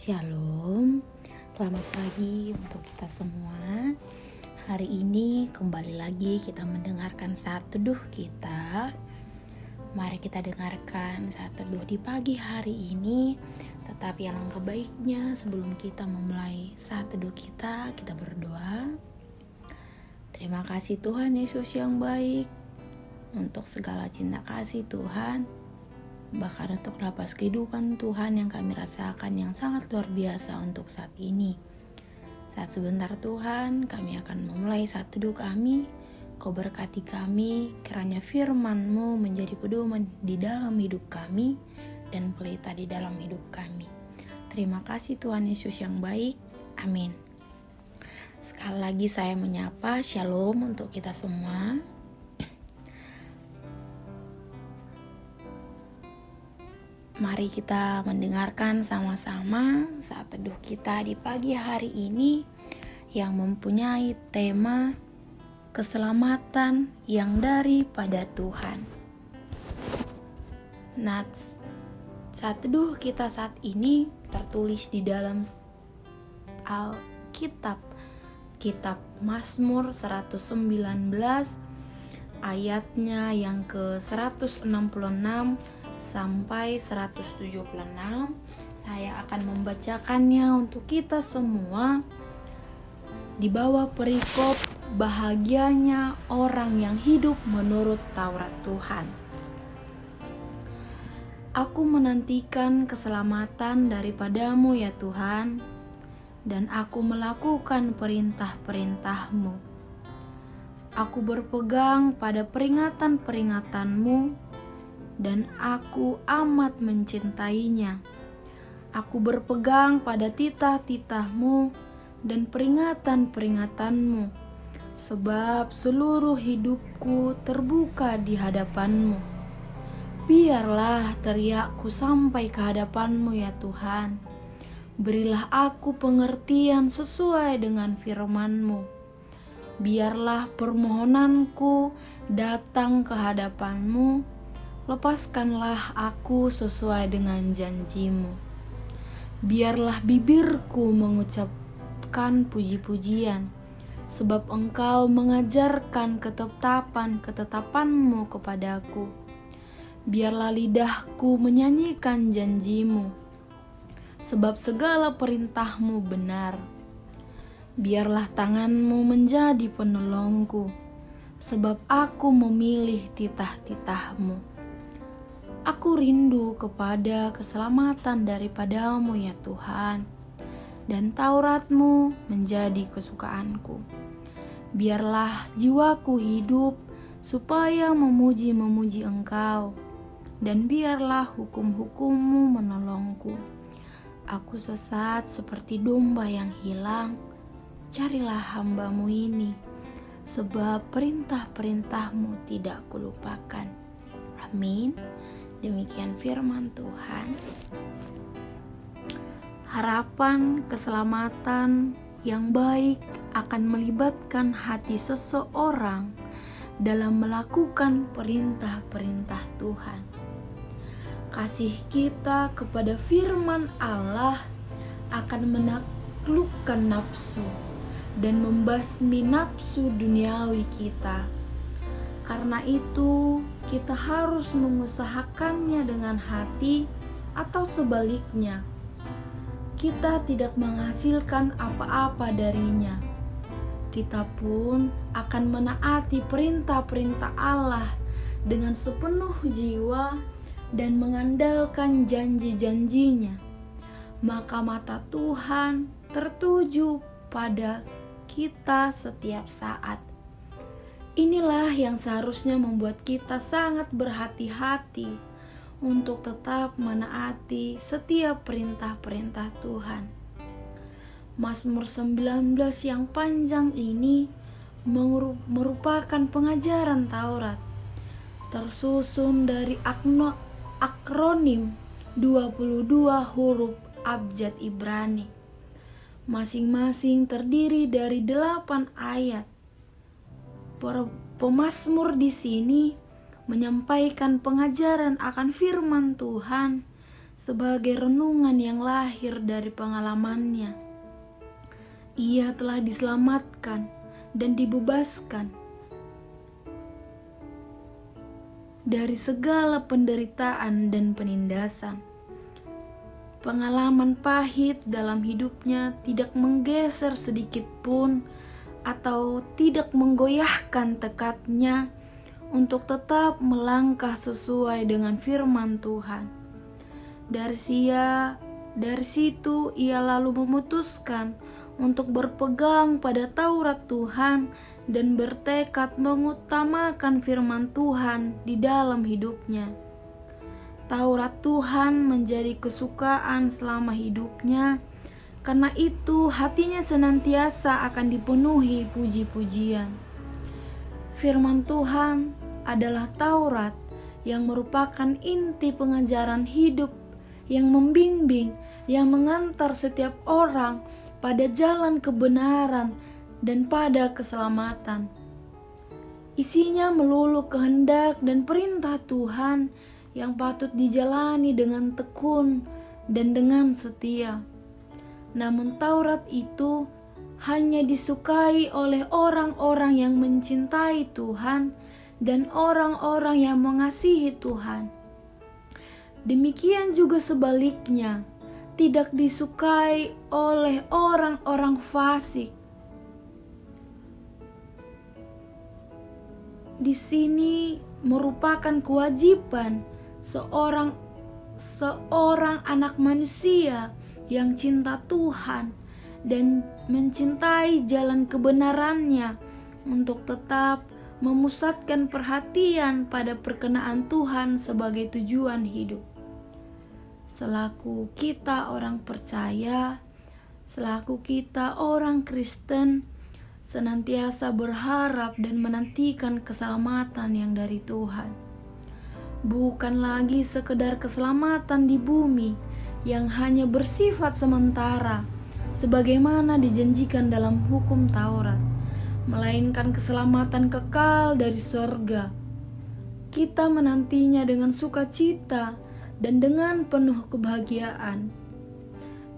Shalom, selamat pagi untuk kita semua. Hari ini kembali lagi kita mendengarkan saat teduh kita. Mari kita dengarkan saat teduh di pagi hari ini. Tetapi alangkah baiknya sebelum kita memulai saat teduh kita berdoa. Terima kasih Tuhan Yesus yang baik untuk segala cinta kasih Tuhan. Bahkan untuk napas kehidupan Tuhan yang kami rasakan yang sangat luar biasa untuk saat ini. Saat sebentar Tuhan, kami akan memulai saat teduh kami. Kau berkati kami, kiranya firman-Mu menjadi pedoman di dalam hidup kami dan pelita di dalam hidup kami. Terima kasih Tuhan Yesus yang baik. Amin. Sekali lagi saya menyapa Shalom untuk kita semua. Mari kita mendengarkan sama-sama saat teduh kita di pagi hari ini yang mempunyai tema keselamatan yang daripada Tuhan. Nah, saat teduh kita saat ini tertulis di dalam Alkitab, Kitab Mazmur 119 ayatnya yang ke-166 sampai 176. Saya akan membacakannya untuk kita semua. Di bawah perikop bahagianya orang yang hidup menurut Taurat Tuhan. Aku menantikan keselamatan daripadamu ya Tuhan, dan aku melakukan perintah-perintah-Mu. Aku berpegang pada peringatan-peringatan-Mu, dan aku amat mencintainya. Aku berpegang pada titah-titah-Mu dan peringatan-peringatan-Mu, sebab seluruh hidupku terbuka di hadapan-Mu. Biarlah teriakku sampai ke hadapan-Mu ya Tuhan. Berilah aku pengertian sesuai dengan firman-Mu. Biarlah permohonanku datang ke hadapan-Mu. Lepaskanlah aku sesuai dengan janji-Mu. Biarlah bibirku mengucapkan puji-pujian, sebab Engkau mengajarkan ketetapan-ketetapan-Mu kepadaku. Biarlah lidahku menyanyikan janji-Mu, sebab segala perintah-Mu benar. Biarlah tangan-Mu menjadi penolongku, sebab aku memilih titah-titah-Mu. Aku rindu kepada keselamatan daripada-Mu ya Tuhan, dan Taurat-Mu menjadi kesukaanku. Biarlah jiwaku hidup supaya memuji-memuji Engkau, dan biarlah hukum-hukum-Mu menolongku. Aku sesat seperti domba yang hilang, carilah hamba-Mu ini, sebab perintah-perintah-Mu tidak kulupakan. Amin. Demikian firman Tuhan. Harapan keselamatan yang baik akan melibatkan hati seseorang dalam melakukan perintah-perintah Tuhan. Kasih kita kepada firman Allah akan menaklukkan nafsu dan membasmi nafsu duniawi kita. Karena itu, kita harus mengusahakannya dengan hati, atau sebaliknya, kita tidak menghasilkan apa-apa darinya. Kita pun akan menaati perintah-perintah Allah dengan sepenuh jiwa dan mengandalkan janji-janjinya. Maka mata Tuhan tertuju pada kita setiap saat. Inilah yang seharusnya membuat kita sangat berhati-hati untuk tetap menaati setiap perintah-perintah Tuhan. Mazmur 19 yang panjang ini merupakan pengajaran Taurat, tersusun dari akronim 22 huruf abjad Ibrani. Masing-masing terdiri dari 8 ayat. Pemazmur di sini menyampaikan pengajaran akan firman Tuhan sebagai renungan yang lahir dari pengalamannya. Ia telah diselamatkan dan dibebaskan dari segala penderitaan dan penindasan. Pengalaman pahit dalam hidupnya tidak menggeser sedikit pun atau tidak menggoyahkan tekadnya untuk tetap melangkah sesuai dengan firman Tuhan. Dari situ ia lalu memutuskan untuk berpegang pada Taurat Tuhan dan bertekad mengutamakan firman Tuhan di dalam hidupnya. Taurat Tuhan menjadi kesukaan selama hidupnya, karena itu hatinya senantiasa akan dipenuhi puji-pujian. Firman Tuhan adalah Taurat yang merupakan inti pengajaran hidup yang membimbing, yang mengantar setiap orang pada jalan kebenaran dan pada keselamatan. Isinya melulu kehendak dan perintah Tuhan yang patut dijalani dengan tekun dan dengan setia. Namun Taurat itu hanya disukai oleh orang-orang yang mencintai Tuhan dan orang-orang yang mengasihi Tuhan. Demikian juga sebaliknya, tidak disukai oleh orang-orang fasik. Di sini merupakan kewajiban seorang anak manusia yang cinta Tuhan dan mencintai jalan kebenarannya untuk tetap memusatkan perhatian pada perkenaan Tuhan sebagai tujuan hidup. Selaku kita orang percaya, selaku kita orang Kristen, senantiasa berharap dan menantikan keselamatan yang dari Tuhan. Bukan lagi sekedar keselamatan di bumi yang hanya bersifat sementara, sebagaimana dijanjikan dalam hukum Taurat, melainkan keselamatan kekal dari sorga. Kita menantinya dengan sukacita dan dengan penuh kebahagiaan.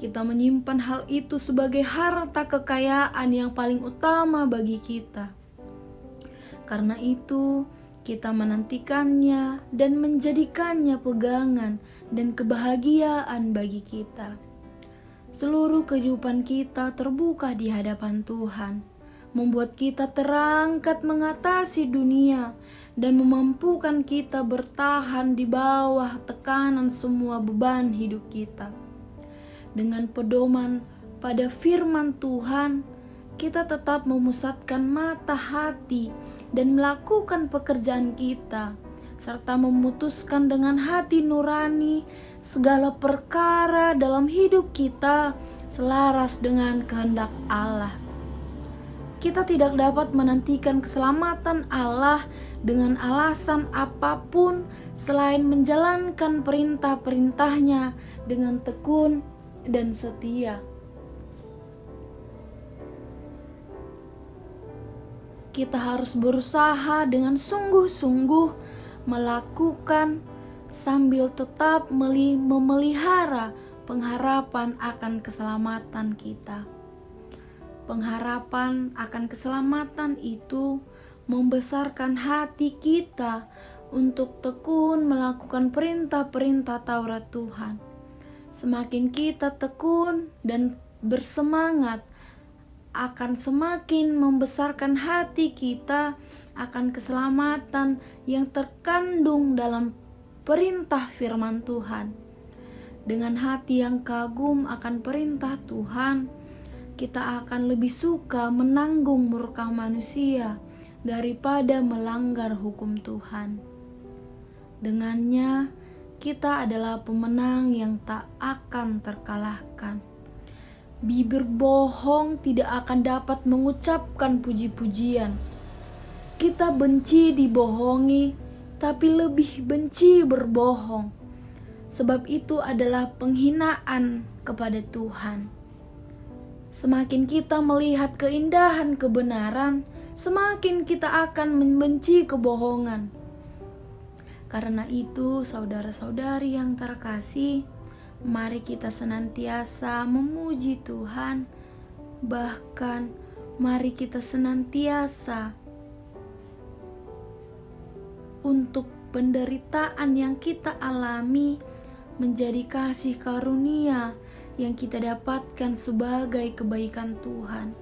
Kita menyimpan hal itu sebagai harta kekayaan yang paling utama bagi kita. Karena itu, kita menantikannya dan menjadikannya pegangan dan kebahagiaan bagi kita. Seluruh kehidupan kita terbuka di hadapan Tuhan, membuat kita terangkat mengatasi dunia dan memampukan kita bertahan di bawah tekanan semua beban hidup kita. Dengan pedoman pada firman Tuhan, kita tetap memusatkan mata hati dan melakukan pekerjaan kita, serta memutuskan dengan hati nurani segala perkara dalam hidup kita selaras dengan kehendak Allah. Kita tidak dapat menantikan keselamatan Allah dengan alasan apapun selain menjalankan perintah-perintahnya dengan tekun dan setia. Kita harus berusaha dengan sungguh-sungguh melakukan sambil tetap memelihara pengharapan akan keselamatan kita. Pengharapan akan keselamatan itu membesarkan hati kita untuk tekun melakukan perintah-perintah Taurat Tuhan. Semakin kita tekun dan bersemangat, akan semakin membesarkan hati kita akan keselamatan yang terkandung dalam perintah firman Tuhan. Dengan hati yang kagum akan perintah Tuhan, kita akan lebih suka menanggung murka manusia daripada melanggar hukum Tuhan. Dengannya, kita adalah pemenang yang tak akan terkalahkan. Bibir bohong tidak akan dapat mengucapkan puji-pujian. Kita benci dibohongi, tapi lebih benci berbohong. Sebab itu adalah penghinaan kepada Tuhan. Semakin kita melihat keindahan kebenaran, semakin kita akan membenci kebohongan. Karena itu, saudara-saudari yang terkasih, Mari kita senantiasa memuji Tuhan. Bahkan mari kita senantiasa untuk penderitaan yang kita alami menjadi kasih karunia yang kita dapatkan sebagai kebaikan Tuhan.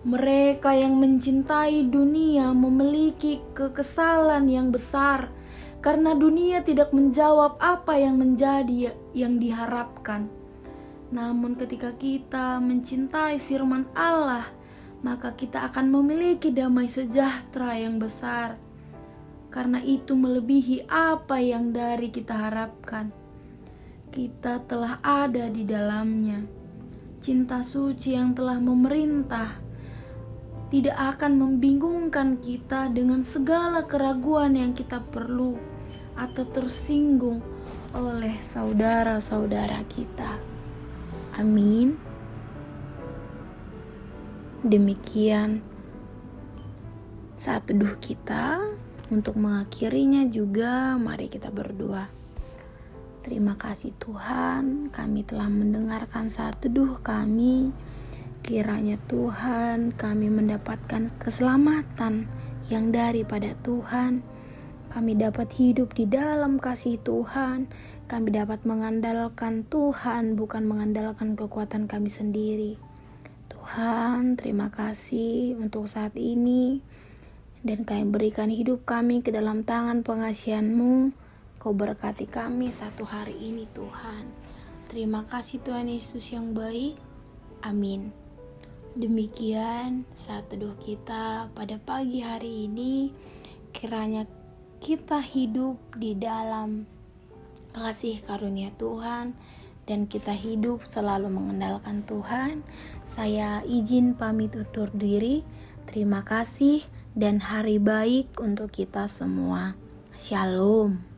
Mereka yang mencintai dunia memiliki kekesalan yang besar karena dunia tidak menjawab apa yang menjadi yang diharapkan. Namun ketika kita mencintai firman Allah, maka kita akan memiliki damai sejahtera yang besar. Karena itu melebihi apa yang dari kita harapkan. Kita telah ada di dalamnya. Cinta suci yang telah memerintah tidak akan membingungkan kita dengan segala keraguan yang kita perlu atau tersinggung oleh saudara-saudara kita. Amin. Demikian saat teduh kita. Untuk mengakhirinya juga, mari kita berdoa. Terima kasih Tuhan, kami telah mendengarkan saat teduh kami. Kiranya Tuhan, kami mendapatkan keselamatan yang daripada Tuhan. Kami dapat hidup di dalam kasih Tuhan. Kami dapat mengandalkan Tuhan, bukan mengandalkan kekuatan kami sendiri. Tuhan, terima kasih untuk saat ini. Dan Kau berikan hidup kami ke dalam tangan pengasihan-Mu. Kau berkati kami satu hari ini Tuhan. Terima kasih Tuhan Yesus yang baik. Amin. Demikian saat teduh kita pada pagi hari ini. Kiranya kita hidup di dalam kasih karunia Tuhan. Dan kita hidup selalu mengandalkan Tuhan. Saya izin pamit undur diri. Terima kasih dan hari baik untuk kita semua. Shalom.